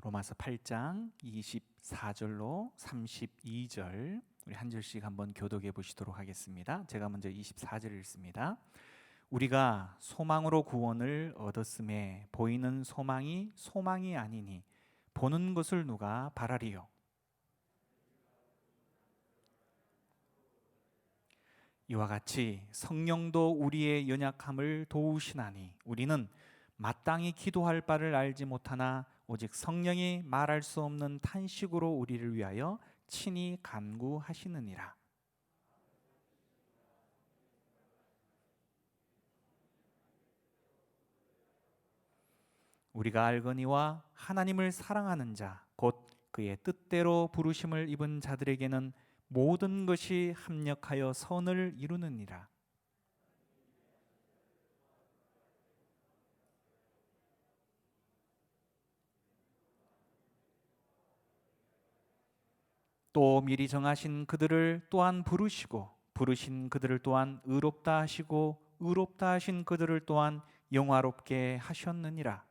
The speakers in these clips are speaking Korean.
로마서 8장 24절로 32절 우리 한 절씩 한번 교독해 보시도록 하겠습니다. 제가 먼저 24절을 읽습니다. 우리가 소망으로 구원을 얻었음에 보이는 소망이 소망이 아니니 보는 것을 누가 바라리요. 이와 같이 성령도 우리의 연약함을 도우시나니 우리는 마땅히 기도할 바를 알지 못하나 오직 성령이 말할 수 없는 탄식으로 우리를 위하여 친히 간구하시느니라. 우리가 알거니와 하나님을 사랑하는 자 곧 그의 뜻대로 부르심을 입은 자들에게는 모든 것이 합력하여 선을 이루느니라. 또 미리 정하신 그들을 또한 부르시고 부르신 그들을 또한 의롭다 하시고 의롭다 하신 그들을 또한 영화롭게 하셨느니라.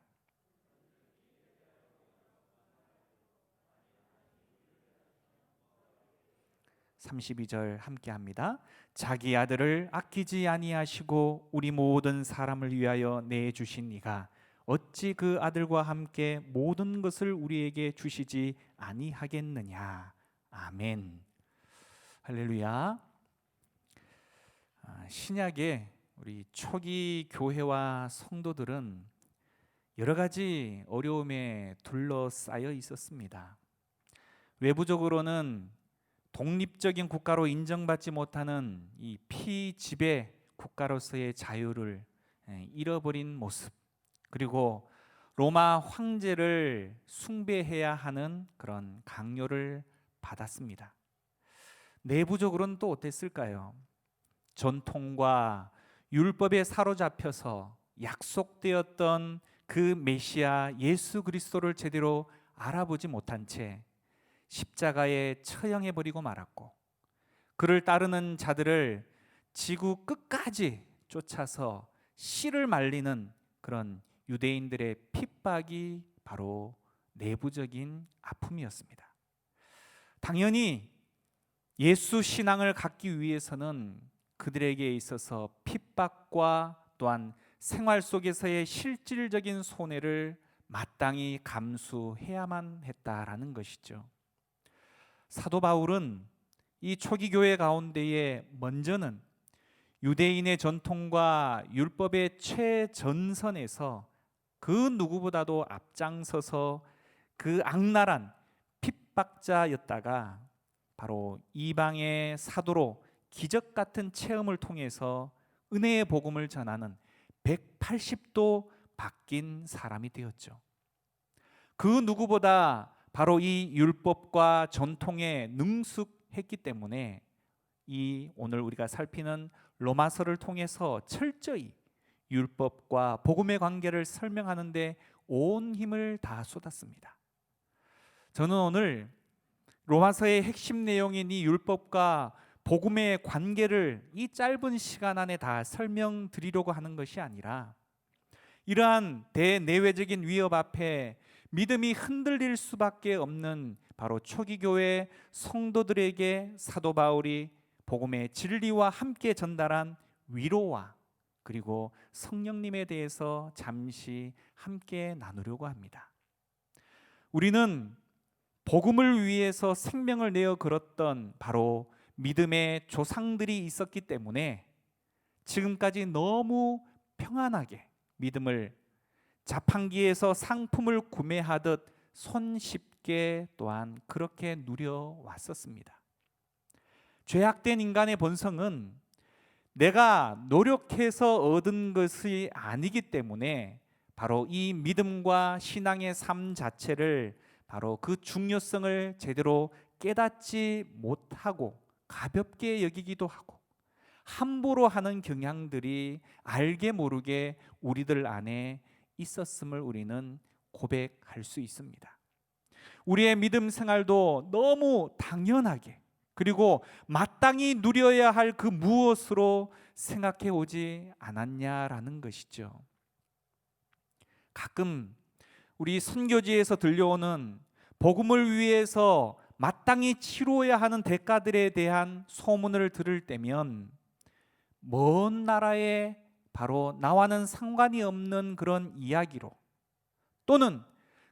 32절 함께 합니다. 자기 아들을 아끼지 아니하시고 우리 모든 사람을 위하여 내주신 이가 어찌 그 아들과 함께 모든 것을 우리에게 주시지 아니하겠느냐. 아멘. 할렐루야. 신약의 우리 초기 교회와 성도들은 여러 가지 어려움에 둘러싸여 있었습니다. 외부적으로는 독립적인 국가로 인정받지 못하는 이 피지배 국가로서의 자유를 잃어버린 모습, 그리고 로마 황제를 숭배해야 하는 그런 강요를 받았습니다. 내부적으로는 또 어땠을까요? 전통과 율법에 사로잡혀서 약속되었던 그 메시아 예수 그리스도를 제대로 알아보지 못한 채 십자가에 처형해 버리고 말았고, 그를 따르는 자들을 지구 끝까지 쫓아서 씨를 말리는 그런 유대인들의 핍박이 바로 내부적인 아픔이었습니다. 당연히 예수 신앙을 갖기 위해서는 그들에게 있어서 핍박과 또한 생활 속에서의 실질적인 손해를 마땅히 감수해야만 했다라는 것이죠. 사도 바울은 이 초기 교회 가운데에 먼저는 유대인의 전통과 율법의 최전선에서 그 누구보다도 앞장서서 그 악랄한 핍박자였다가 바로 이방의 사도로 기적 같은 체험을 통해서 은혜의 복음을 전하는 180도 바뀐 사람이 되었죠. 그 누구보다 바로 이 율법과 전통에 능숙했기 때문에 이 오늘 우리가 살피는 로마서를 통해서 철저히 율법과 복음의 관계를 설명하는 데 온 힘을 다 쏟았습니다. 저는 오늘 로마서의 핵심 내용인 이 율법과 복음의 관계를 이 짧은 시간 안에 다 설명드리려고 하는 것이 아니라, 이러한 대내외적인 위협 앞에 믿음이 흔들릴 수밖에 없는 바로 초기 교회 성도들에게 사도 바울이 복음의 진리와 함께 전달한 위로와 그리고 성령님에 대해서 잠시 함께 나누려고 합니다. 우리는 복음을 위해서 생명을 내어 걸었던 바로 믿음의 조상들이 있었기 때문에 지금까지 너무 평안하게 믿음을 자판기에서 상품을 구매하듯 손쉽게 또한 그렇게 누려왔었습니다. 죄악된 인간의 본성은 내가 노력해서 얻은 것이 아니기 때문에 바로 이 믿음과 신앙의 삶 자체를 바로 그 중요성을 제대로 깨닫지 못하고 가볍게 여기기도 하고 함부로 하는 경향들이 알게 모르게 우리들 안에 있었음을 우리는 고백할 수 있습니다. 우리의 믿음 생활도 너무 당연하게 그리고 마땅히 누려야 할 그 무엇으로 생각해 오지 않았냐라는 것이죠. 가끔 우리 선교지에서 들려오는 복음을 위해서 마땅히 치러야 하는 대가들에 대한 소문을 들을 때면 먼 나라에 바로 나와는 상관이 없는 그런 이야기로 또는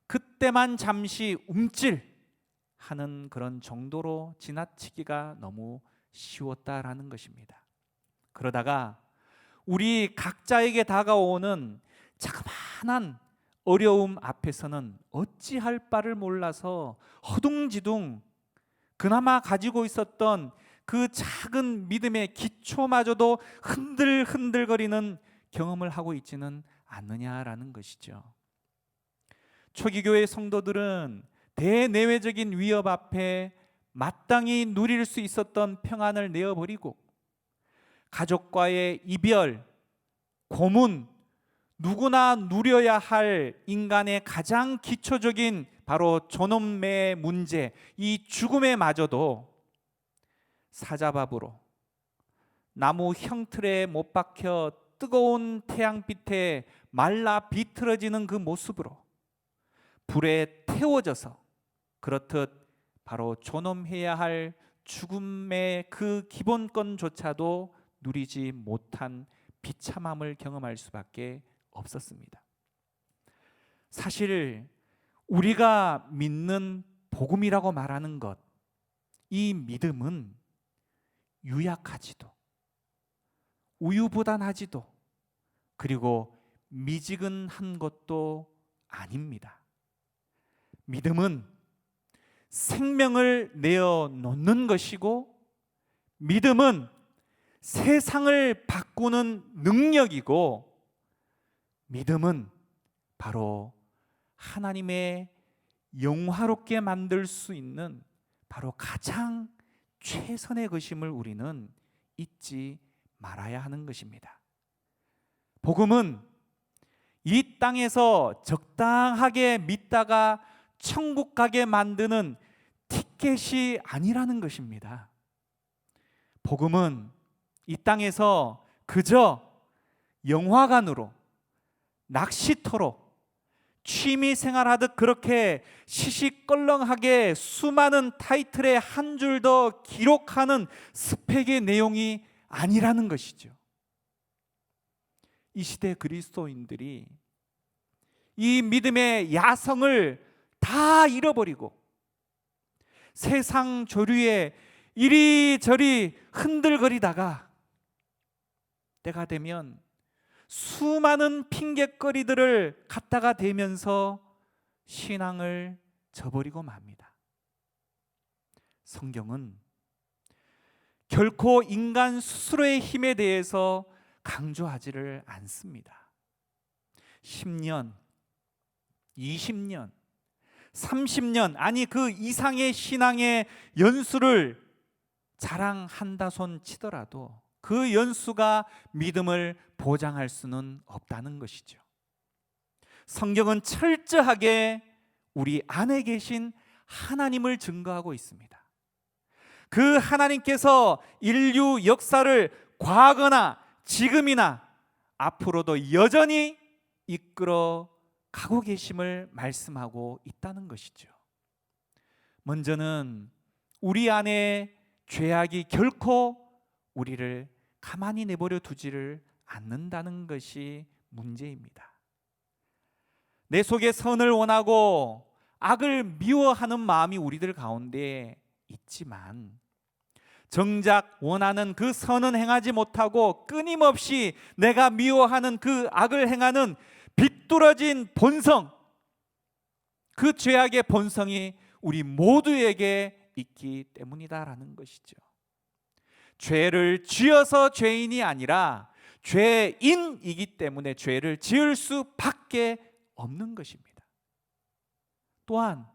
그때만 잠시 움찔하는 그런 정도로 지나치기가 너무 쉬웠다라는 것입니다. 그러다가 우리 각자에게 다가오는 자그마한 어려움 앞에서는 어찌할 바를 몰라서 허둥지둥 그나마 가지고 있었던 그 작은 믿음의 기초마저도 흔들흔들거리는 경험을 하고 있지는 않느냐라는 것이죠. 초기 교회 성도들은 대내외적인 위협 앞에 마땅히 누릴 수 있었던 평안을 내어버리고 가족과의 이별, 고문, 누구나 누려야 할 인간의 가장 기초적인 바로 존엄의 문제, 이 죽음에 마저도 사자밥으로 나무 형틀에 못 박혀 뜨거운 태양빛에 말라 비틀어지는 그 모습으로 불에 태워져서 그렇듯 바로 존엄해야 할 죽음의 그 기본권조차도 누리지 못한 비참함을 경험할 수밖에 없었습니다. 사실 우리가 믿는 복음이라고 말하는 것, 이 믿음은 유약하지도 우유부단하지도 그리고 미지근한 것도 아닙니다. 믿음은 생명을 내어 놓는 것이고 믿음은 세상을 바꾸는 능력이고 믿음은 바로 하나님의 영화롭게 만들 수 있는 바로 가장 최선의 것임을 우리는 잊지 말아야 하는 것입니다. 복음은 이 땅에서 적당하게 믿다가 천국 가게 만드는 티켓이 아니라는 것입니다. 복음은 이 땅에서 그저 영화관으로 낚시터로 취미 생활하듯 그렇게 시시껄렁하게 수많은 타이틀에 한 줄 더 기록하는 스펙의 내용이 아니라는 것이죠. 이 시대 그리스도인들이 이 믿음의 야성을 다 잃어버리고 세상 조류에 이리저리 흔들거리다가 때가 되면 수많은 핑곗거리들을 갖다가 대면서 신앙을 저버리고 맙니다. 성경은 결코 인간 스스로의 힘에 대해서 강조하지를 않습니다. 10년, 20년, 30년 아니 그 이상의 신앙의 연수를 자랑한다 손 치더라도 그 연수가 믿음을 보장할 수는 없다는 것이죠. 성경은 철저하게 우리 안에 계신 하나님을 증거하고 있습니다. 그 하나님께서 인류 역사를 과거나 지금이나 앞으로도 여전히 이끌어 가고 계심을 말씀하고 있다는 것이죠. 먼저는 우리 안에 죄악이 결코 우리를 가만히 내버려 두지를 않는다는 것이 문제입니다. 내 속에 선을 원하고 악을 미워하는 마음이 우리들 가운데 있지만 정작 원하는 그 선은 행하지 못하고 끊임없이 내가 미워하는 그 악을 행하는 비뚤어진 본성, 그 죄악의 본성이 우리 모두에게 있기 때문이다라는 것이죠. 죄를 지어서 죄인이 아니라 죄인이기 때문에 죄를 지을 수밖에 없는 것입니다. 또한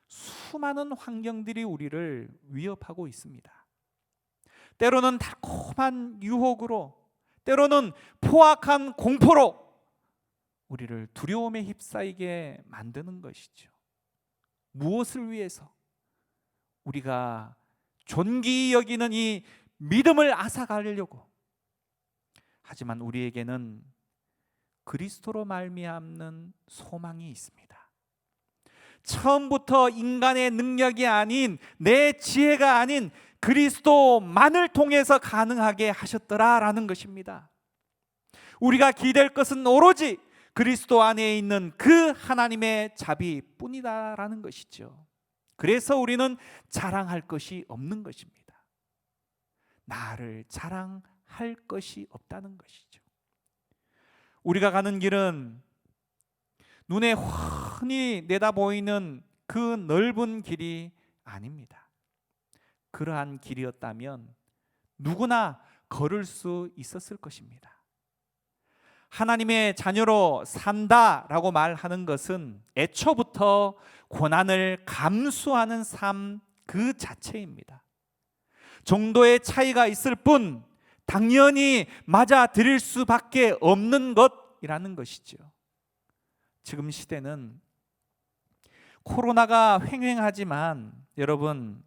수많은 환경들이 우리를 위협하고 있습니다. 때로는 달콤한 유혹으로, 때로는 포악한 공포로 우리를 두려움에 휩싸이게 만드는 것이죠. 무엇을 위해서? 우리가 존귀히 여기는 이 믿음을 앗아가려고. 하지만 우리에게는 그리스도로 말미암는 소망이 있습니다. 처음부터 인간의 능력이 아닌, 내 지혜가 아닌 그리스도만을 통해서 가능하게 하셨더라라는 것입니다. 우리가 기댈 것은 오로지 그리스도 안에 있는 그 하나님의 자비뿐이다라는 것이죠. 그래서 우리는 자랑할 것이 없는 것입니다. 나를 자랑할 것이 없다는 것이죠. 우리가 가는 길은 눈에 훤히 내다 보이는 그 넓은 길이 아닙니다. 그러한 길이었다면 누구나 걸을 수 있었을 것입니다. 하나님의 자녀로 산다라고 말하는 것은 애초부터 고난을 감수하는 삶 그 자체입니다. 정도의 차이가 있을 뿐 당연히 맞아들일 수밖에 없는 것이라는 것이죠. 지금 시대는 코로나가 횡행하지만 여러분,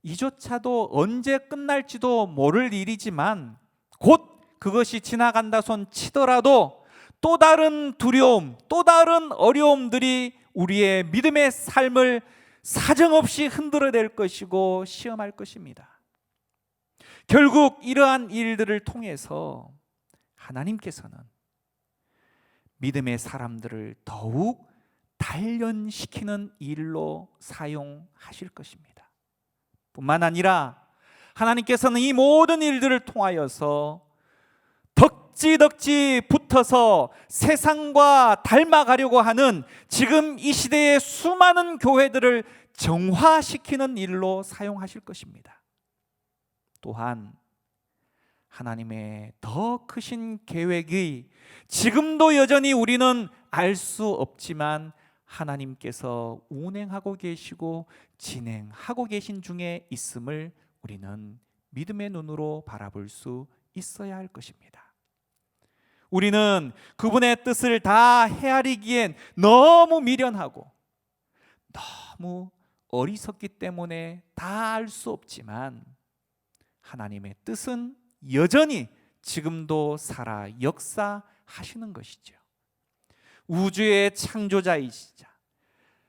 이조차도 언제 끝날지도 모를 일이지만 곧 그것이 지나간다 손 치더라도 또 다른 두려움, 또 다른 어려움들이 우리의 믿음의 삶을 사정없이 흔들어낼 것이고 시험할 것입니다. 결국 이러한 일들을 통해서 하나님께서는 믿음의 사람들을 더욱 단련시키는 일로 사용하실 것입니다. 뿐만 아니라 하나님께서는 이 모든 일들을 통하여서 덕지덕지 붙어서 세상과 닮아가려고 하는 지금 이 시대의 수많은 교회들을 정화시키는 일로 사용하실 것입니다. 또한 하나님의 더 크신 계획이 지금도 여전히 우리는 알 수 없지만 하나님께서 운행하고 계시고 진행하고 계신 중에 있음을 우리는 믿음의 눈으로 바라볼 수 있어야 할 것입니다. 우리는 그분의 뜻을 다 헤아리기엔 너무 미련하고 너무 어리석기 때문에 다 알 수 없지만 하나님의 뜻은 여전히 지금도 살아 역사하시는 것이죠. 우주의 창조자이시자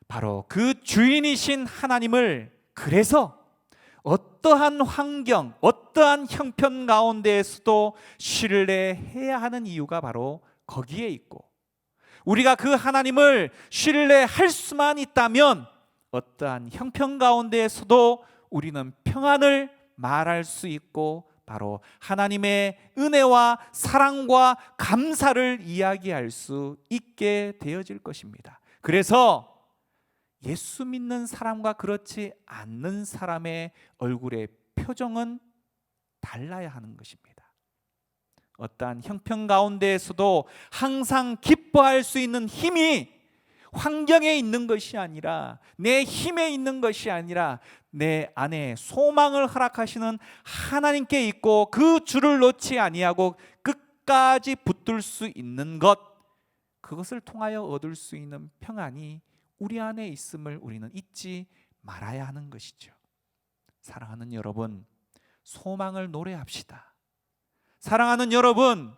바로 그 주인이신 하나님을 그래서 어떠한 환경, 어떠한 형편 가운데에서도 신뢰해야 하는 이유가 바로 거기에 있고, 우리가 그 하나님을 신뢰할 수만 있다면 어떠한 형편 가운데에서도 우리는 평안을 말할 수 있고 바로 하나님의 은혜와 사랑과 감사를 이야기할 수 있게 되어질 것입니다. 그래서 예수 믿는 사람과 그렇지 않는 사람의 얼굴의 표정은 달라야 하는 것입니다. 어떠한 형편 가운데에서도 항상 기뻐할 수 있는 힘이 환경에 있는 것이 아니라, 내 힘에 있는 것이 아니라 내 안에 소망을 허락하시는 하나님께 있고 그 줄을 놓지 아니하고 끝까지 붙들 수 있는 것, 그것을 통하여 얻을 수 있는 평안이 우리 안에 있음을 우리는 잊지 말아야 하는 것이죠. 사랑하는 여러분, 소망을 노래합시다. 사랑하는 여러분,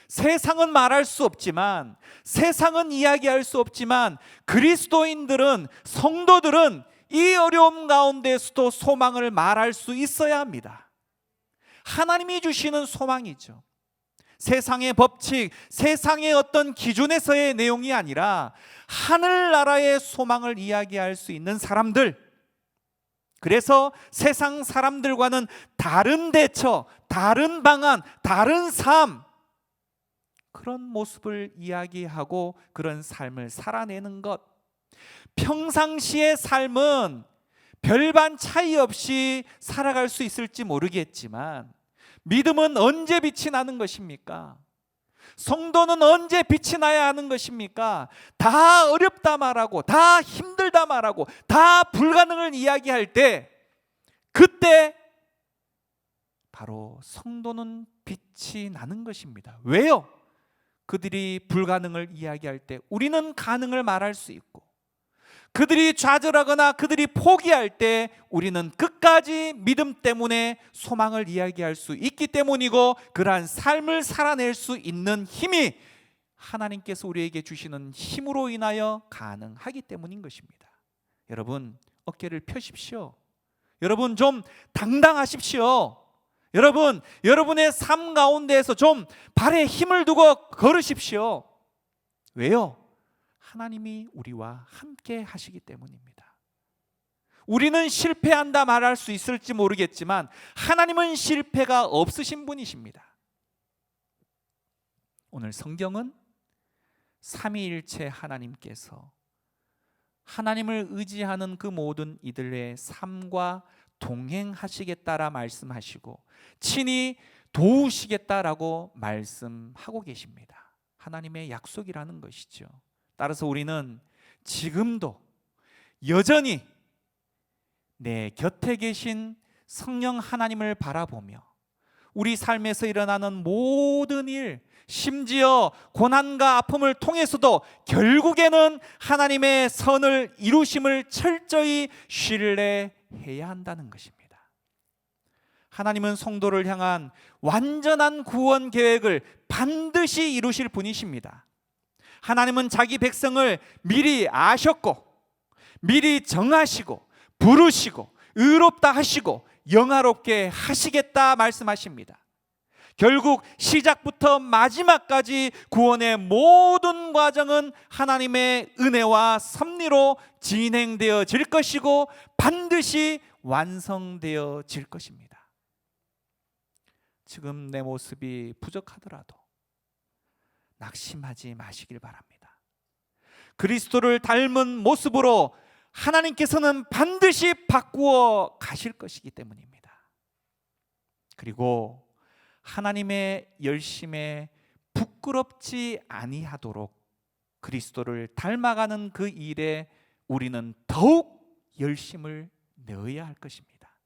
세상은 말할 수 없지만, 세상은 이야기할 수 없지만 그리스도인들은, 성도들은 이 어려움 가운데서도 소망을 말할 수 있어야 합니다. 하나님이 주시는 소망이죠. 세상의 법칙, 세상의 어떤 기준에서의 내용이 아니라 하늘나라의 소망을 이야기할 수 있는 사람들, 그래서 세상 사람들과는 다른 대처, 다른 방안, 다른 삶, 그런 모습을 이야기하고 그런 삶을 살아내는 것. 평상시의 삶은 별반 차이 없이 살아갈 수 있을지 모르겠지만 믿음은 언제 빛이 나는 것입니까? 성도는 언제 빛이 나야 하는 것입니까? 다 어렵다 말하고, 다 힘들다 말하고, 다 불가능을 이야기할 때, 그때 바로 성도는 빛이 나는 것입니다. 왜요? 그들이 불가능을 이야기할 때 우리는 가능을 말할 수 있고, 그들이 좌절하거나 그들이 포기할 때 우리는 끝까지 믿음 때문에 소망을 이야기할 수 있기 때문이고, 그러한 삶을 살아낼 수 있는 힘이 하나님께서 우리에게 주시는 힘으로 인하여 가능하기 때문인 것입니다. 여러분, 어깨를 펴십시오. 여러분, 좀 당당하십시오. 여러분, 여러분의 삶 가운데에서 좀 발에 힘을 두고 걸으십시오. 왜요? 하나님이 우리와 함께 하시기 때문입니다. 우리는 실패한다 말할 수 있을지 모르겠지만 하나님은 실패가 없으신 분이십니다. 오늘 성경은 삼위일체 하나님께서 하나님을 의지하는 그 모든 이들의 삶과 동행하시겠다라 말씀하시고 친히 도우시겠다라고 말씀하고 계십니다. 하나님의 약속이라는 것이죠. 따라서 우리는 지금도 여전히 내 곁에 계신 성령 하나님을 바라보며 우리 삶에서 일어나는 모든 일, 심지어 고난과 아픔을 통해서도 결국에는 하나님의 선을 이루심을 철저히 신뢰해야 한다는 것입니다. 하나님은 성도를 향한 완전한 구원 계획을 반드시 이루실 분이십니다. 하나님은 자기 백성을 미리 아셨고 미리 정하시고 부르시고 의롭다 하시고 영화롭게 하시겠다 말씀하십니다. 결국 시작부터 마지막까지 구원의 모든 과정은 하나님의 은혜와 섭리로 진행되어질 것이고 반드시 완성되어질 것입니다. 지금 내 모습이 부족하더라도 낙심하지 마시길 바랍니다. 그리스도를 닮은 모습으로 하나님께서는 반드시 바꾸어 가실 것이기 때문입니다. 그리고 하나님의 열심에 부끄럽지 아니하도록 그리스도를 닮아가는 그 일에 우리는 더욱 열심을 내어야 할 것입니다.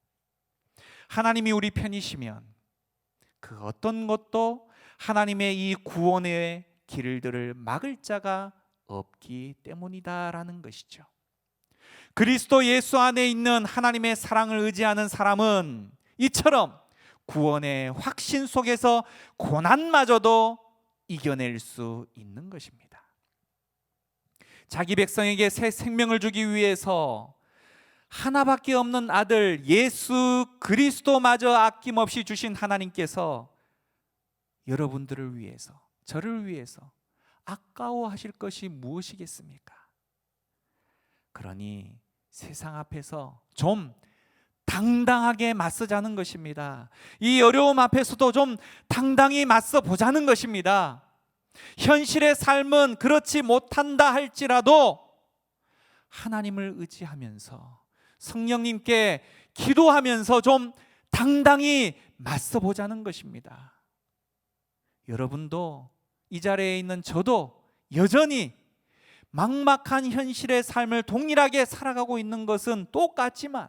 하나님이 우리 편이시면 그 어떤 것도 하나님의 이 구원의 길들을 막을 자가 없기 때문이다라는 것이죠. 그리스도 예수 안에 있는 하나님의 사랑을 의지하는 사람은 이처럼 구원의 확신 속에서 고난마저도 이겨낼 수 있는 것입니다. 자기 백성에게 새 생명을 주기 위해서 하나밖에 없는 아들 예수 그리스도마저 아낌없이 주신 하나님께서 여러분들을 위해서, 저를 위해서 아까워하실 것이 무엇이겠습니까? 그러니 세상 앞에서 좀 당당하게 맞서자는 것입니다. 이 어려움 앞에서도 좀 당당히 맞서 보자는 것입니다. 현실의 삶은 그렇지 못한다 할지라도 하나님을 의지하면서 성령님께 기도하면서 좀 당당히 맞서 보자는 것입니다. 여러분도 이 자리에 있는 저도 여전히 막막한 현실의 삶을 동일하게 살아가고 있는 것은 똑같지만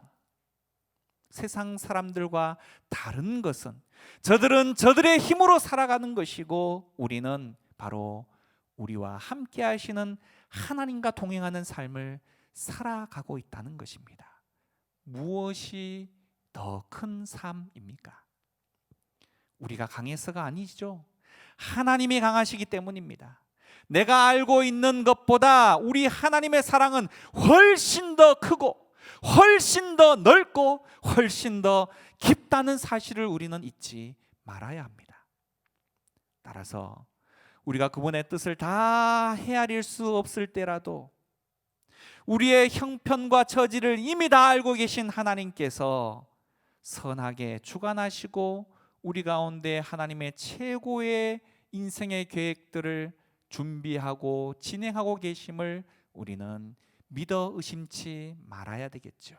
세상 사람들과 다른 것은 저들은 저들의 힘으로 살아가는 것이고 우리는 바로 우리와 함께 하시는 하나님과 동행하는 삶을 살아가고 있다는 것입니다. 무엇이 더 큰 삶입니까? 우리가 강해서가 아니죠. 하나님이 강하시기 때문입니다. 내가 알고 있는 것보다 우리 하나님의 사랑은 훨씬 더 크고 훨씬 더 넓고 훨씬 더 깊다는 사실을 우리는 잊지 말아야 합니다. 따라서 우리가 그분의 뜻을 다 헤아릴 수 없을 때라도 우리의 형편과 처지를 이미 다 알고 계신 하나님께서 선하게 주관하시고 우리 가운데 하나님의 최고의 인생의 계획들을 준비하고 진행하고 계심을 우리는 믿어 의심치 말아야 되겠죠.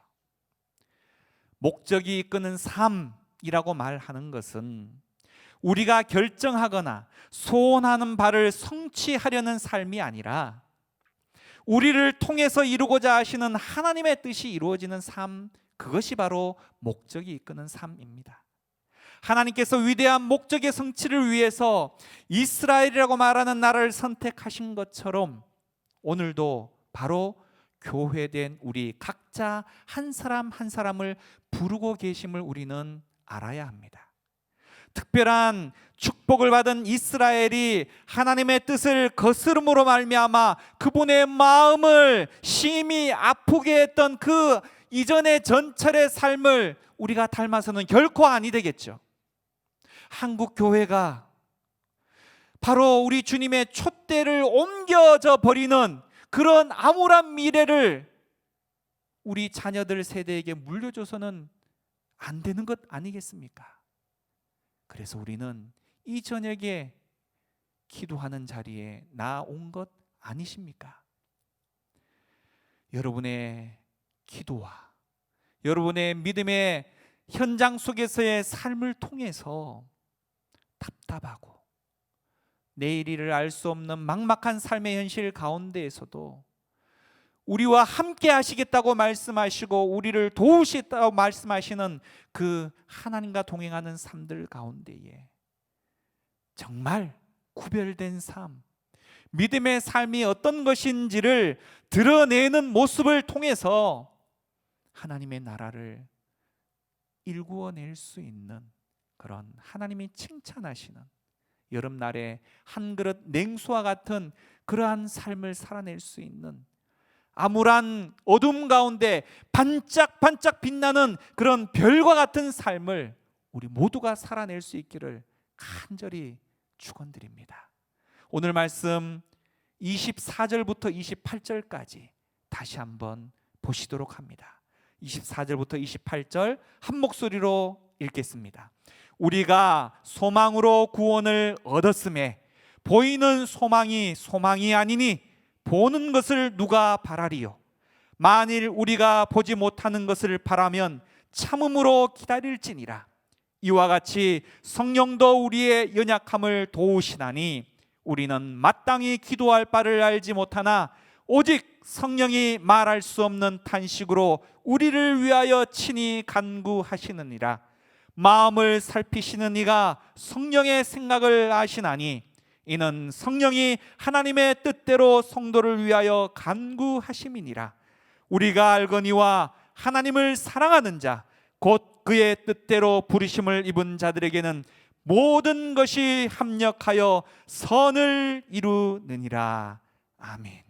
목적이 이끄는 삶이라고 말하는 것은 우리가 결정하거나 소원하는 바를 성취하려는 삶이 아니라 우리를 통해서 이루고자 하시는 하나님의 뜻이 이루어지는 삶, 그것이 바로 목적이 이끄는 삶입니다. 하나님께서 위대한 목적의 성취를 위해서 이스라엘이라고 말하는 나라를 선택하신 것처럼 오늘도 바로 교회된 우리 각자 한 사람 한 사람을 부르고 계심을 우리는 알아야 합니다. 특별한 축복을 받은 이스라엘이 하나님의 뜻을 거스름으로 말미암아 그분의 마음을 심히 아프게 했던 그 이전의 전철의 삶을 우리가 닮아서는 결코 아니 되겠죠. 한국 교회가 바로 우리 주님의 촛대를 옮겨져 버리는 그런 암울한 미래를 우리 자녀들 세대에게 물려줘서는 안 되는 것 아니겠습니까? 그래서 우리는 이 저녁에 기도하는 자리에 나온 것 아니십니까? 여러분의 기도와 여러분의 믿음의 현장 속에서의 삶을 통해서 답답하고 내일을 알 수 없는 막막한 삶의 현실 가운데에서도 우리와 함께 하시겠다고 말씀하시고 우리를 도우시겠다고 말씀하시는 그 하나님과 동행하는 삶들 가운데에 정말 구별된 삶, 믿음의 삶이 어떤 것인지를 드러내는 모습을 통해서 하나님의 나라를 일구어낼 수 있는 그런 하나님이 칭찬하시는 여름날에 한 그릇 냉수와 같은 그러한 삶을 살아낼 수 있는 암울한 어둠 가운데 반짝반짝 빛나는 그런 별과 같은 삶을 우리 모두가 살아낼 수 있기를 간절히 축원드립니다. 오늘 말씀 24절부터 28절까지 다시 한번 보시도록 합니다. 24절부터 28절 한 목소리로 읽겠습니다. 우리가 소망으로 구원을 얻었음에 보이는 소망이 소망이 아니니 보는 것을 누가 바라리요? 만일 우리가 보지 못하는 것을 바라면 참음으로 기다릴지니라. 이와 같이 성령도 우리의 연약함을 도우시나니 우리는 마땅히 기도할 바를 알지 못하나 오직 성령이 말할 수 없는 탄식으로 우리를 위하여 친히 간구하시느니라. 마음을 살피시는 이가 성령의 생각을 아시나니 이는 성령이 하나님의 뜻대로 성도를 위하여 간구하심이니라. 우리가 알거니와 하나님을 사랑하는 자 곧 그의 뜻대로 부르심을 입은 자들에게는 모든 것이 합력하여 선을 이루느니라. 아멘.